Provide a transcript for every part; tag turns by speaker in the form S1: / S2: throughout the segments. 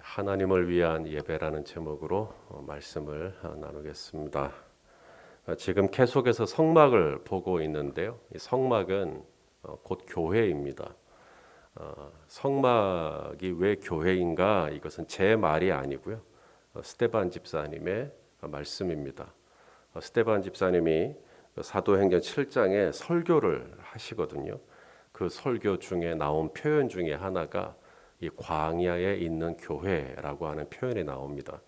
S1: 하나님을 위한 예배라는 제목으로 말씀을 나누겠습니다. 지금 계속해서 성막을 보고 있는데요. 이 성막은 곧 교회입니다. 성막이 왜 교회인가? 이것은 제 말이 아니고요. 스데반 집사님의 말씀입니다. 스데반 집사님이 사도행전 7장에 설교를 하시거든요. 그 설교 중에 나온 표현 중에 하나가 이 광야에 있는 교회라고 하는 표현이 나옵니다.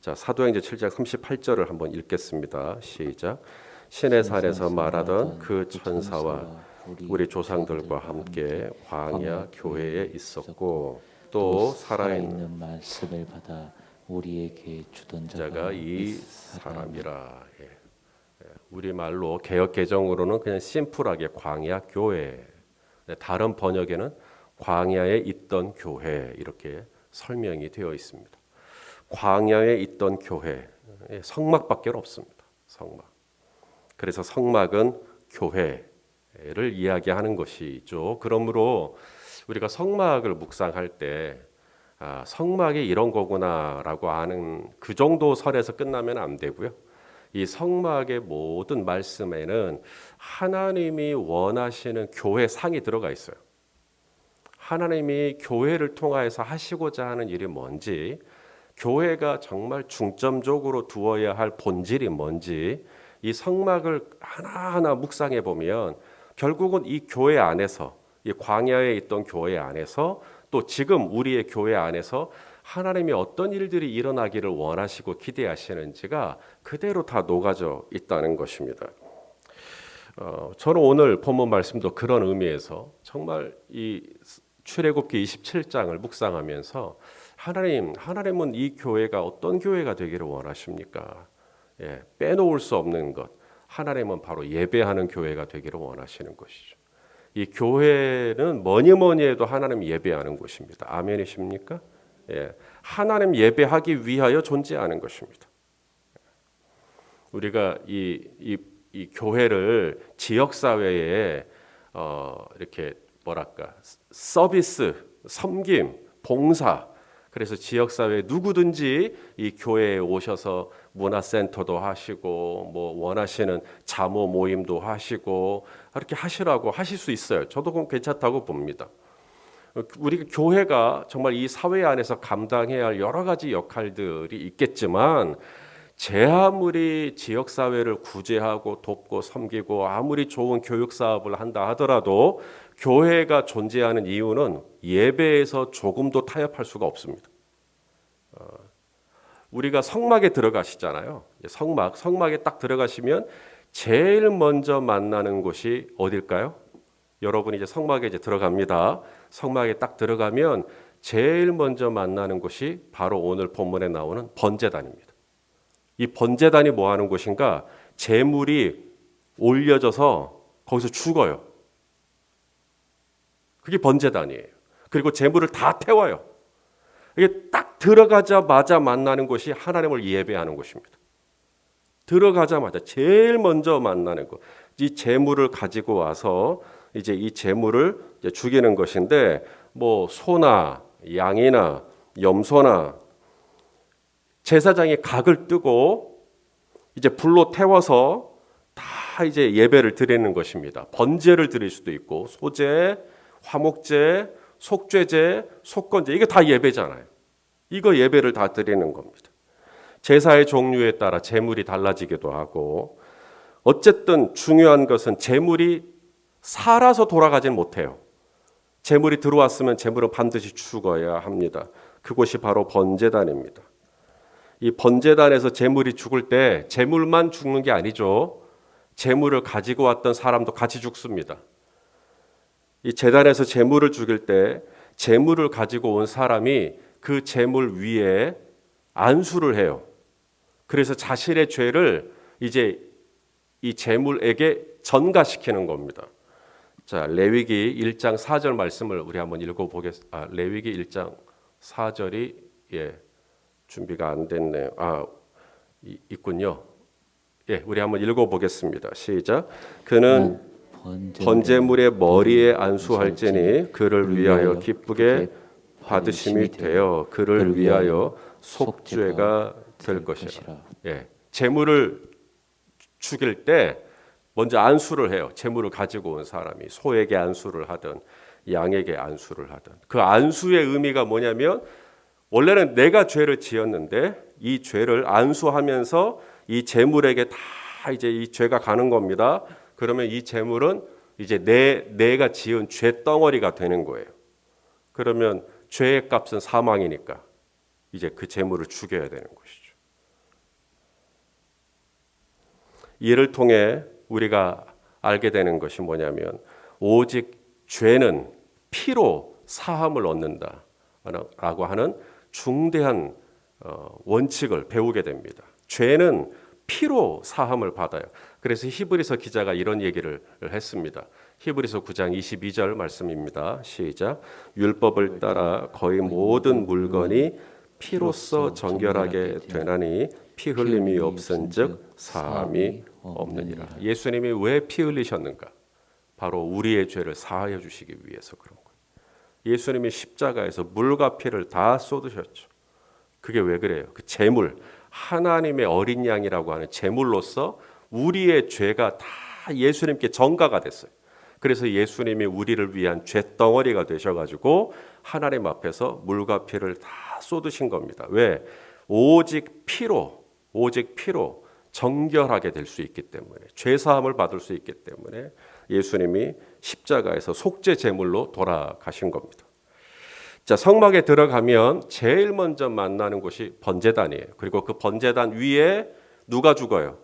S1: 자, 사도행전 7장 38절을 한번 읽겠습니다. 시작. 신의 산에서 말하던 그 천사와 우리 조상들과 함께 광야 교회에 있었고 또 살아있는
S2: 말씀을 받아 우리에게 주던
S1: 자가 이 사람이라. 우리 말로 개역 개정으로는 그냥 심플하게 광야 교회. 다른 번역에는 광야에 있던 교회 이렇게 설명이 되어 있습니다. 광야에 있던 교회, 성막밖에 없습니다. 성막. 그래서 성막은 교회를 이야기하는 것이죠. 그러므로 우리가 성막을 묵상할 때 성막이 이런 거구나라고 아는 그 정도 선에서 끝나면 안 되고요. 이 성막의 모든 말씀에는 하나님이 원하시는 교회 상이 들어가 있어요. 하나님이 교회를 통하여서 하시고자 하는 일이 뭔지, 교회가 정말 중점적으로 두어야 할 본질이 뭔지, 이 성막을 하나하나 묵상해 보면 결국은 이 교회 안에서, 이 광야에 있던 교회 안에서 또 지금 우리의 교회 안에서 하나님이 어떤 일들이 일어나기를 원하시고 기대하시는지가 그대로 다 녹아져 있다는 것입니다. 저는 오늘 본문 말씀도 그런 의미에서 정말 이 출애굽기 27장을 묵상하면서 하나님은 이 교회가 어떤 교회가 되기를 원하십니까? 빼놓을 수 없는 것, 하나님은 바로 예배하는 교회가 되기를 원하시는 것이죠. 이 교회는 뭐니 해도 하나님 예배하는 곳입니다. 아멘이십니까? 하나님 예배하기 위하여 존재하는 것입니다. 우리가 이 교회를 지역 사회에 이렇게 서비스, 섬김, 봉사. 그래서 지역 사회 누구든지 이 교회에 오셔서 문화센터도 하시고 뭐 원하시는 자모 모임도 하시고 이렇게 하시라고 하실 수 있어요. 저도 그건 괜찮다고 봅니다. 우리 교회가 정말 이 사회 안에서 감당해야 할 여러 가지 역할들이 있겠지만 제 아무리 지역사회를 구제하고 돕고 섬기고 아무리 좋은 교육 사업을 한다 하더라도 교회가 존재하는 이유는 예배에서 조금도 타협할 수가 없습니다. 우리가 성막에 들어가시잖아요. 성막에 딱 들어가시면 제일 먼저 만나는 곳이 어딜까요? 여러분이 이제 성막에 이제 들어갑니다. 성막에 딱 들어가면 제일 먼저 만나는 곳이 바로 오늘 본문에 나오는 번제단입니다. 이 번제단이 뭐 하는 곳인가? 제물이 올려져서 거기서 죽어요. 그게 번제단이에요. 그리고 제물을 다 태워요. 이게 딱 들어가자마자 만나는 곳이 하나님을 예배하는 곳입니다. 들어가자마자 제일 먼저 만나는 곳. 이 제물을 가지고 와서 이제 이 제물을 이제 죽이는 것인데 뭐 소나 양이나 염소나 제사장이 각을 뜨고 이제 불로 태워서 다 이제 예배를 드리는 것입니다. 번제를 드릴 수도 있고 소제, 화목제, 속죄제, 속건제 이게 다 예배잖아요. 이거 예배를 다 드리는 겁니다. 제사의 종류에 따라 제물이 달라지기도 하고 어쨌든 중요한 것은 제물이 살아서 돌아가진 못해요. 제물이 들어왔으면 제물은 반드시 죽어야 합니다. 그곳이 바로 번제단입니다. 이 번제단에서 제물이 죽을 때 제물만 죽는 게 아니죠. 제물을 가지고 왔던 사람도 같이 죽습니다. 이 제단에서 제물을 죽일 때 제물을 가지고 온 사람이 그 제물 위에 안수를 해요. 그래서 자신의 죄를 이제 이 제물에게 전가시키는 겁니다. 자, 레위기 1장 4절 말씀을 우리 한번 읽어보겠습니다. 레위기 1장 4절이 준비가 안 됐네요. 있군요. 우리 한번 읽어보겠습니다. 시작. 그는 번제물의 머리에 안수할지니 그를 위하여 기쁘게 받으심이 되어 그를 위하여 속죄가 될 것이라. 예, 제물을 죽일 때 먼저 안수를 해요. 제물을 가지고 온 사람이 소에게 안수를 하든 양에게 안수를 하든. 그 안수의 의미가 뭐냐면 원래는 내가 죄를 지었는데 이 죄를 안수하면서 이 제물에게 다 이제 이 죄가 가는 겁니다. 그러면 이 제물은 이제 내가 지은 죄 덩어리가 되는 거예요. 그러면 죄의 값은 사망이니까 이제 그 제물을 죽여야 되는 것이죠. 이를 통해 우리가 알게 되는 것이 뭐냐면 오직 죄는 피로 사함을 얻는다라고 하는 중대한 원칙을 배우게 됩니다. 죄는 피로 사함을 받아요. 그래서 히브리서 기자가 이런 얘기를 했습니다. 히브리서 9장 22절 말씀입니다. 시작. 율법을 따라 거의 모든 물건이 피로써 정결하게 되나니 피 흘림이 없은즉 사함이 없느니라. 예수님이 왜 피 흘리셨는가? 바로 우리의 죄를 사하여 주시기 위해서 그런 거예요. 예수님이 십자가에서 물과 피를 다 쏟으셨죠. 그게 왜 그래요? 그 제물, 하나님의 어린 양이라고 하는 제물로서 우리의 죄가 다 예수님께 전가가 됐어요. 그래서 예수님이 우리를 위한 죄덩어리가 되셔가지고 하나님 앞에서 물과 피를 다 쏟으신 겁니다. 왜? 오직 피로 정결하게 될 수 있기 때문에, 죄사함을 받을 수 있기 때문에 예수님이 십자가에서 속죄 제물로 돌아가신 겁니다. 자, 성막에 들어가면 제일 먼저 만나는 곳이 번제단이에요. 그리고 그 번제단 위에 누가 죽어요?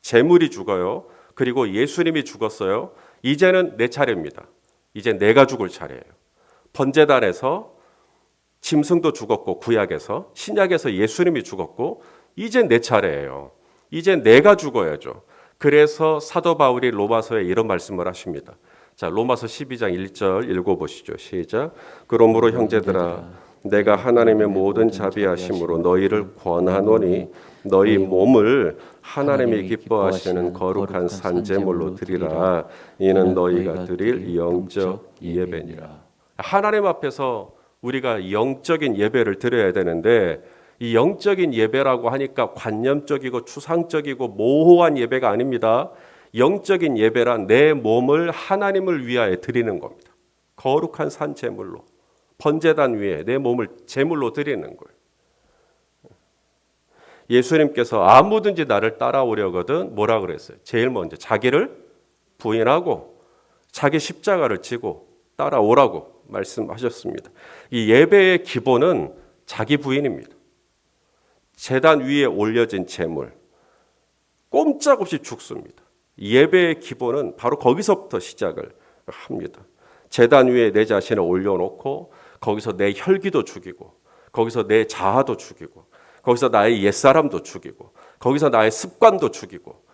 S1: 제물이 죽어요. 그리고 예수님이 죽었어요. 이제는 내 차례입니다. 이제 내가 죽을 차례예요. 번제단에서 짐승도 죽었고 구약에서, 신약에서 예수님이 죽었고 이제 내 차례예요. 이제 내가 죽어야죠. 그래서 사도 바울이 로마서에 이런 말씀을 하십니다. 자, 로마서 12장 1절 읽어보시죠. 시작. 그러므로 형제들아 내가 하나님의 모든 자비하심으로 너희를 권하노니 너희 몸을 하나님이 기뻐하시는 거룩한 산제물로 드리라. 이는 너희가 드릴 영적 예배니라. 하나님 앞에서 우리가 영적인 예배를 드려야 되는데 이 영적인 예배라고 하니까 관념적이고 추상적이고 모호한 예배가 아닙니다. 영적인 예배란 내 몸을 하나님을 위하여 드리는 겁니다. 거룩한 산제물로, 번제단 위에 내 몸을 제물로 드리는 거예요. 예수님께서 아무든지 나를 따라오려거든 뭐라 그랬어요? 제일 먼저 자기를 부인하고 자기 십자가를 지고 따라오라고 말씀하셨습니다. 이 예배의 기본은 자기 부인입니다. 제단 위에 올려진 제물, 꼼짝없이 죽습니다. 예배의 기본은 바로 거기서부터 시작을 합니다. 제단 위에 내 자신을 올려놓고 거기서 내 혈기도 죽이고 거기서 내 자아도 죽이고 거기서 나의 옛사람도 죽이고 거기서 나의 습관도 죽이고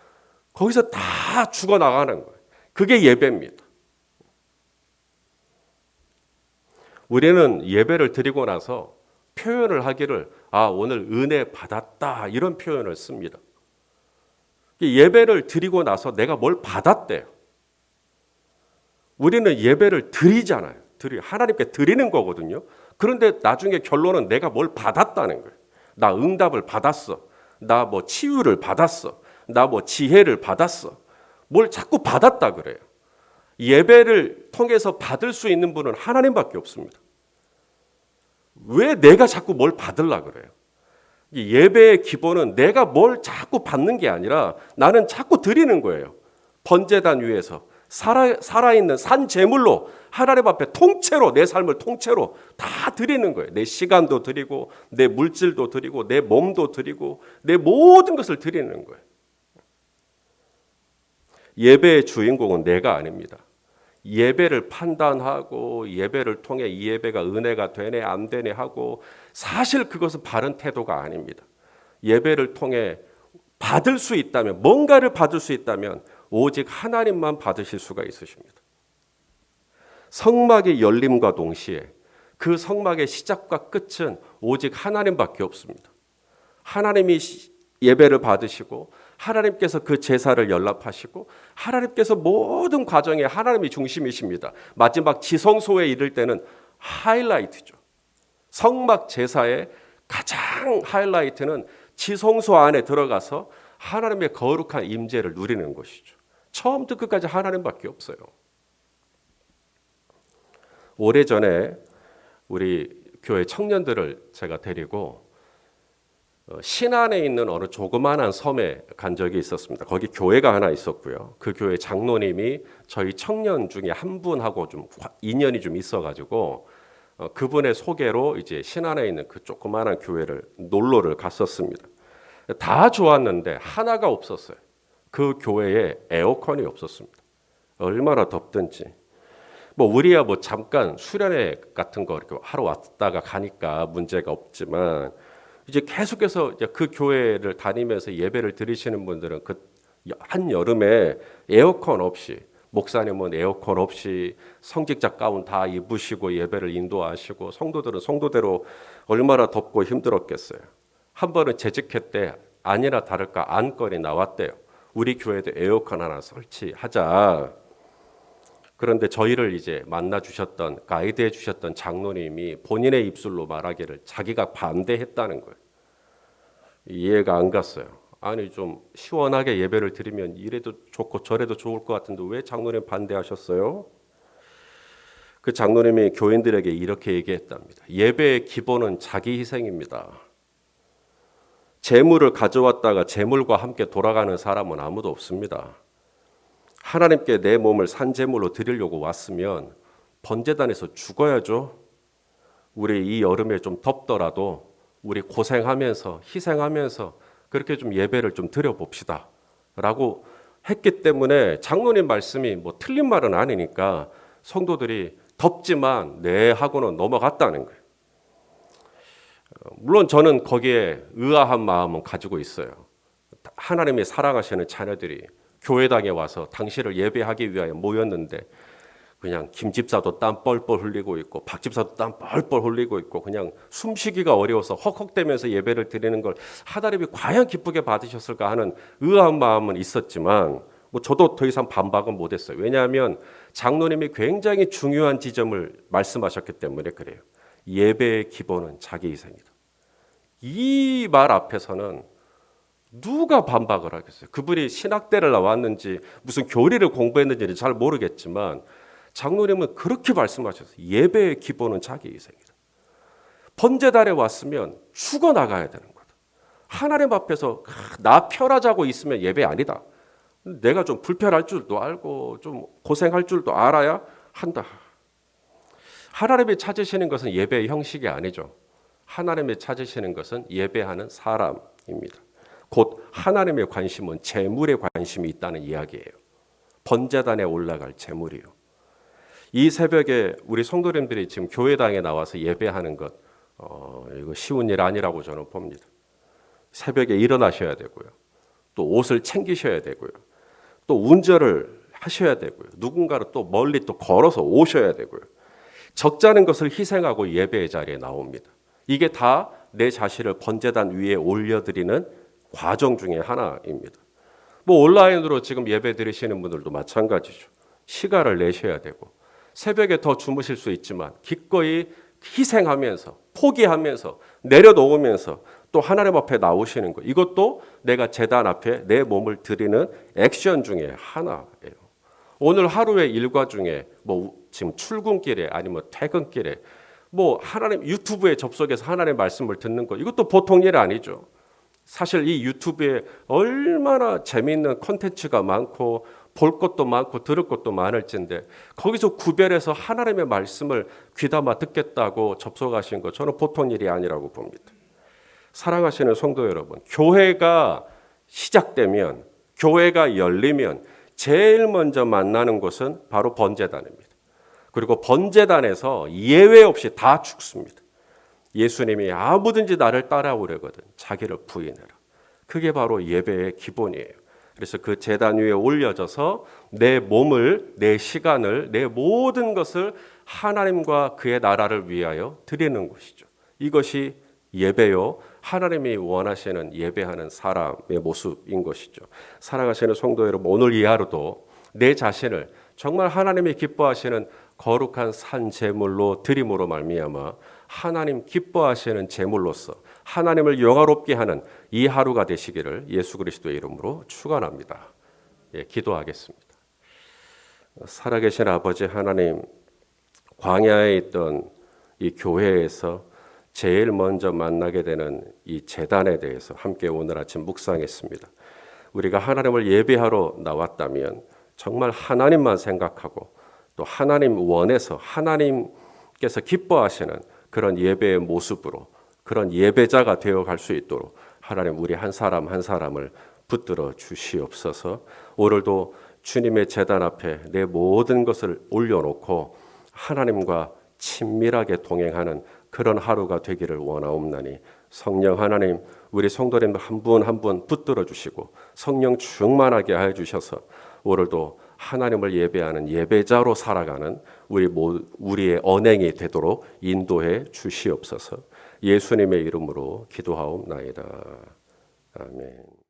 S1: 거기서 다 죽어나가는 거예요. 그게 예배입니다. 우리는 예배를 드리고 나서 표현을 하기를 오늘 은혜 받았다 이런 표현을 씁니다. 예배를 드리고 나서 내가 뭘 받았대요. 우리는 예배를 드리잖아요. 하나님께 드리는 거거든요. 그런데 나중에 결론은 내가 뭘 받았다는 거예요. 나 응답을 받았어. 나 뭐 치유를 받았어. 나 뭐 지혜를 받았어. 뭘 자꾸 받았다 그래요. 예배를 통해서 받을 수 있는 분은 하나님밖에 없습니다. 왜 내가 자꾸 뭘 받으려 그래요? 예배의 기본은 내가 뭘 자꾸 받는 게 아니라 나는 자꾸 드리는 거예요. 번제단 위에서 살아있는 산 제물로 하나님 앞에 통째로 내 삶을 통째로 다 드리는 거예요. 내 시간도 드리고 내 물질도 드리고 내 몸도 드리고 내 모든 것을 드리는 거예요. 예배의 주인공은 내가 아닙니다. 예배를 판단하고 예배를 통해 이 예배가 은혜가 되네 안 되네 하고 사실 그것은 바른 태도가 아닙니다. 예배를 통해 받을 수 있다면 뭔가를 받을 수 있다면 오직 하나님만 받으실 수가 있으십니다. 성막의 열림과 동시에 그 성막의 시작과 끝은 오직 하나님밖에 없습니다. 하나님이 예배를 받으시고 하나님께서 그 제사를 연락하시고 하나님께서 모든 과정에 하나님이 중심이십니다. 마지막 지성소에 이를 때는 하이라이트죠. 성막 제사의 가장 하이라이트는 지성소 안에 들어가서 하나님의 거룩한 임재를 누리는 것이죠. 처음부터 끝까지 하나님밖에 없어요. 오래전에 우리 교회 청년들을 제가 데리고 신안에 있는 어느 조그마한 섬에 간 적이 있었습니다. 거기 교회가 하나 있었고요. 그 교회 장로님이 저희 청년 중에 한 분하고 좀 인연이 좀 있어가지고 그분의 소개로 이제 신안에 있는 그 조그마한 교회를 놀러를 갔었습니다. 다 좋았는데 하나가 없었어요. 그 교회에 에어컨이 없었습니다. 얼마나 덥든지. 뭐 우리야 뭐 잠깐 수련회 같은 거 이렇게 하러 왔다가 가니까 문제가 없지만 이제 계속해서 이제 그 교회를 다니면서 예배를 드리시는 분들은 그 한 여름에 에어컨 없이 목사님은 에어컨 없이 성직자 가운 다 입으시고 예배를 인도하시고 성도들은 성도대로 얼마나 덥고 힘들었겠어요. 한 번은 재직회 때 아니나 다를까 안건이 나왔대요. 우리 교회도 에어컨 하나 설치하자. 그런데 저희를 이제 만나 주셨던 가이드해 주셨던 장로님이 본인의 입술로 말하기를 자기가 반대했다는 거예요. 이해가 안 갔어요. 아니 좀 시원하게 예배를 드리면 이래도 좋고 저래도 좋을 것 같은데 왜 장로님 반대하셨어요? 그 장로님이 교인들에게 이렇게 얘기했답니다. 예배의 기본은 자기 희생입니다. 재물을 가져왔다가 재물과 함께 돌아가는 사람은 아무도 없습니다. 하나님께 내 몸을 산제물로 드리려고 왔으면 번제단에서 죽어야죠. 우리 이 여름에 좀 덥더라도 우리 고생하면서 희생하면서 그렇게 좀 예배를 좀 드려봅시다 라고 했기 때문에 장로님 말씀이 뭐 틀린 말은 아니니까 성도들이 덥지만 네 하고는 넘어갔다는 거예요. 물론 저는 거기에 의아한 마음은 가지고 있어요. 하나님이 사랑하시는 자녀들이 교회당에 와서 당신을 예배하기 위하여 모였는데 그냥 김 집사도 땀 뻘뻘 흘리고 있고 박 집사도 땀 뻘뻘 흘리고 있고 그냥 숨쉬기가 어려워서 헉헉대면서 예배를 드리는 걸 하나님이 과연 기쁘게 받으셨을까 하는 의아한 마음은 있었지만 뭐 저도 더 이상 반박은 못했어요. 왜냐하면 장로님이 굉장히 중요한 지점을 말씀하셨기 때문에 그래요. 예배의 기본은 자기 희생이다. 이 말 앞에서는 누가 반박을 하겠어요? 그분이 신학대를 나왔는지 무슨 교리를 공부했는지는 잘 모르겠지만 장로님은 그렇게 말씀하셨어요. 예배의 기본은 자기 희생이다. 번제단에 왔으면 죽어나가야 되는 거다. 하나님 앞에서 나 편하자고 있으면 예배 아니다. 내가 좀 불편할 줄도 알고 좀 고생할 줄도 알아야 한다. 하나님이 찾으시는 것은 예배의 형식이 아니죠. 하나님이 찾으시는 것은 예배하는 사람입니다. 곧 하나님의 관심은 재물에 관심이 있다는 이야기예요. 번제단에 올라갈 재물이요. 이 새벽에 우리 성도님들이 지금 교회당에 나와서 예배하는 것 이거 쉬운 일 아니라고 저는 봅니다. 새벽에 일어나셔야 되고요. 또 옷을 챙기셔야 되고요. 또 운전을 하셔야 되고요. 누군가를 또 멀리 또 걸어서 오셔야 되고요. 적잖은 것을 희생하고 예배의 자리에 나옵니다. 이게 다 내 자신을 번제단 위에 올려드리는 과정 중에 하나입니다. 뭐 온라인으로 지금 예배 드리시는 분들도 마찬가지죠. 시간을 내셔야 되고 새벽에 더 주무실 수 있지만 기꺼이 희생하면서 포기하면서 내려놓으면서 또 하나님 앞에 나오시는 거 이것도 내가 제단 앞에 내 몸을 드리는 액션 중에 하나예요. 오늘 하루의 일과 중에 뭐 지금 출근길에 아니면 퇴근길에 뭐 하나님 유튜브에 접속해서 하나님의 말씀을 듣는 거 이것도 보통 일 아니죠. 사실 이 유튜브에 얼마나 재미있는 콘텐츠가 많고 볼 것도 많고 들을 것도 많을진데 거기서 구별해서 하나님의 말씀을 귀담아 듣겠다고 접속하신 거 저는 보통 일이 아니라고 봅니다. 사랑하시는 성도 여러분, 교회가 시작되면 교회가 열리면 제일 먼저 만나는 곳은 바로 번제단입니다. 그리고 번제단에서 예외 없이 다 죽습니다. 예수님이 아무든지 나를 따라오려거든 자기를 부인해라. 그게 바로 예배의 기본이에요. 그래서 그 제단 위에 올려져서 내 몸을, 내 시간을, 내 모든 것을 하나님과 그의 나라를 위하여 드리는 것이죠. 이것이 예배요. 하나님이 원하시는 예배하는 사람의 모습인 것이죠. 사랑하시는 성도 여러분, 오늘 이 하루도 내 자신을 정말 하나님이 기뻐하시는 거룩한 산 제물로 드림으로 말미암아 하나님 기뻐하시는 제물로서 하나님을 영화롭게 하는 이 하루가 되시기를 예수 그리스도의 이름으로 축원합니다. 기도하겠습니다. 살아계신 아버지 하나님, 광야에 있던 이 교회에서 제일 먼저 만나게 되는 이 제단에 대해서 함께 오늘 아침 묵상했습니다. 우리가 하나님을 예배하러 나왔다면 정말 하나님만 생각하고 또 하나님 원에서 하나님께서 기뻐하시는 그런 예배의 모습으로 그런 예배자가 되어갈 수 있도록 하나님 우리 한 사람 한 사람을 붙들어 주시옵소서. 오늘도 주님의 제단 앞에 내 모든 것을 올려놓고 하나님과 친밀하게 동행하는 그런 하루가 되기를 원하옵나니 성령 하나님 우리 성도님들 한 분 한 분 붙들어 주시고 성령 충만하게 해 주셔서 오늘도 하나님을 예배하는 예배자로 살아가는 우리의 언행이 되도록 인도해 주시옵소서. 예수님의 이름으로 기도하옵나이다. 아멘.